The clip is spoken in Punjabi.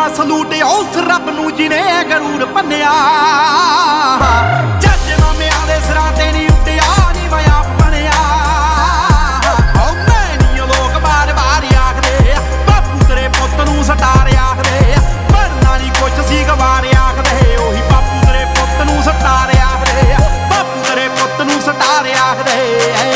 ਦੇਵਾਂ ਸਲੂਟ ਉਸ ਰੱਬ ਨੂੰ ਜਿਨੇ ਗਰੂਰ ਭੰਨਿਆ। ਜੱਜ ਮਾਮਿਆਂ ਦੇ ਸਿਰਾਂ ਤੇ ਨਹੀਂ ਉੱਡਿਆ ਨੀ ਮੈਂ ਆਪ ਬਣਿਆ। ਓ ਮੈਨੂੰ ਲੋਕ ਬਾਰ-ਬਾਰ ਆਖਦੇ ਬਾਪੂ ਤੇਰੇ ਪੁੱਤ ਨੂੰ ਸਟਾਰ ਆਖਦੇ। ਬਣਨਾ ਨੀ ਕੁਛ ਸੀ ਗਵਾਰ ਆਖਦੇ ਉਹੀ ਬਾਪੂ ਤੇਰੇ ਪੁੱਤ ਨੂੰ ਸਟਾਰ ਆਖਦੇ। ਬਾਪੂ ਤੇਰੇ ਪੁੱਤ ਨੂੰ ਸਟਾਰ ਆਖਦੇ।